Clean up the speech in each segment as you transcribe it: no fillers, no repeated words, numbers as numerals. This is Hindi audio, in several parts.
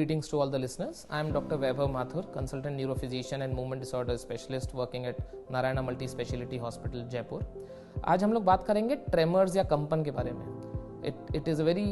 greetings to all the listeners. I am Dr. Vaibhav Mathur, consultant neurophysician and movement disorder specialist working at Narayana Multi Speciality Hospital, Jaipur. आज हम लोग बात करेंगे ट्रेमर्स या कंपन के बारे में. It is a very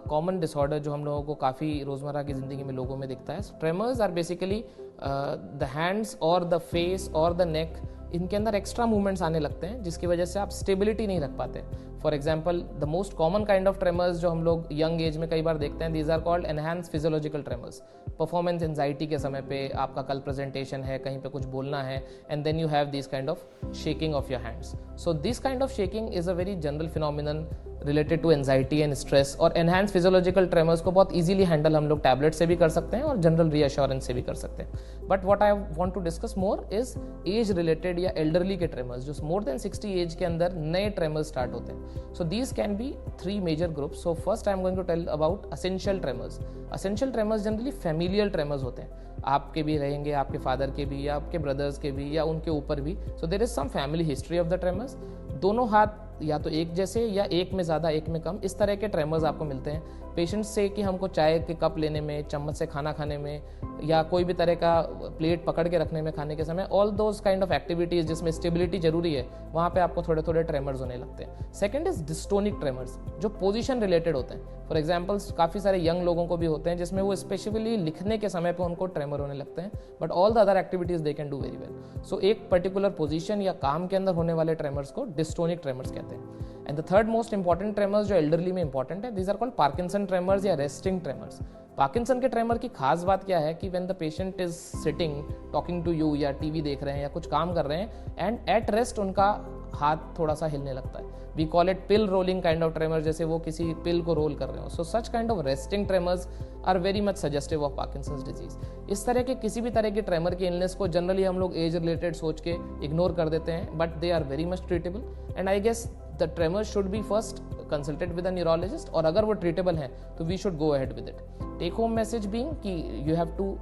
common disorder जो हम लोगों को काफ़ी रोज़मर्रा की ज़िंदगी में लोगों में दिखता है. Tremors are basically the hands और द फेस और द नेक, इनके अंदर एक्स्ट्रा मूवमेंट्स आने लगते हैं जिसकी वजह से आप स्टेबिलिटी नहीं रख पाते. For example the most common kind of tremors जो हम लोग यंग एज में कई बार देखते हैं, these are called enhance physiological tremors. Performance anxiety के समय पे आपका कल प्रेजेंटेशन है, कहीं पे कुछ बोलना है, and then you have this kind of shaking of your hands. So this kind of shaking is a very general phenomenon related to anxiety and stress. और एनहांस फिजियोलॉजिकल ट्रेमर्स को बहुत इजीली हैंडल हम लोग टैबलेट से भी कर सकते हैं और जनरल रीअश्योरेंस से भी कर सकते हैं. But what I want to discuss more is age related या एल्डरली के ट्रेमर्स जो मोर देन 60 एज के अंदर नए ट्रेमर्स स्टार्ट होते हैं. So these can be 3 major groups. So first I am going to tell about essential tremors. Essential tremors generally familial tremors होते हैं. आपके भी रहेंगे, आपके फादर के भी, या आपके ब्रदर्स के भी, या उनके ऊपर भी. So there is some family history of the tremors. दोनों हाथ या तो एक जैसे या एक में ज़्यादा एक में कम, इस तरह के ट्रेमर्स आपको मिलते हैं. पेशेंट्स से कि हमको चाय के कप लेने में, चम्मच से खाना खाने में, या कोई भी तरह का प्लेट पकड़ के रखने में खाने के समय, all those kind of activities जिसमें स्टेबिलिटी जरूरी है, वहाँ पे आपको थोड़े थोड़े ट्रेमर्स होने लगते हैं. सेकंड इज डिस्टोनिक ट्रेमर्स जो पोजीशन रिलेटेड होते हैं. फॉर एग्जाम्पल्स काफ़ी सारे यंग लोगों को भी होते हैं जिसमें वो स्पेशली लिखने के समय पे उनको ट्रेमर होने लगते हैं, but all the other activities they can do very well. So एक पर्टिकुलर पोजीशन या काम के अंदर होने वाले ट्रेमर्स को डिस्टोनिक ट्रेमर्स कहते हैं. And the third most important tremors जो एल्डरली में इंपॉर्टेंट है, these are called Parkinson tremors या रेस्टिंग ट्रेमर्स. पार्किंसन के ट्रेमर की खास बात क्या है कि when the patient is sitting talking to you या टीवी देख रहे हैं या कुछ काम कर रहे हैं, एंड एट रेस्ट उनका हाथ थोड़ा सा हिलने लगता है. We call it pill rolling kind of tremor, जैसे वो किसी पिल को रोल कर रहे हो. So such kind of resting tremors are very much suggestive of Parkinson's disease. इस तरह के किसी भी तरह के ट्रेमर की इलनेस को जनरली हम लोग एज रिलेटेड सोच के इग्नोर कर देते हैं, but they are very much treatable. And I guess the tremors should be first consulted with a neurologist, और अगर वो ट्रीटेबल हैं तो we should go ahead with it. Take home message being कि you have to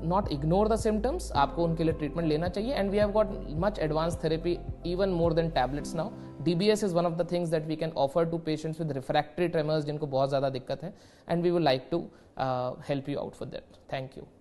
not ignore the symptoms, आपको उनके लिए ट्रीटमेंट लेना चाहिए. And we have got much advance therapy even more than tablets now. DBS is one of the things that we can offer to patients with refractory tremors जिनको बहुत ज़्यादा दिक्कत है, and we would like to help you out with that. Thank you.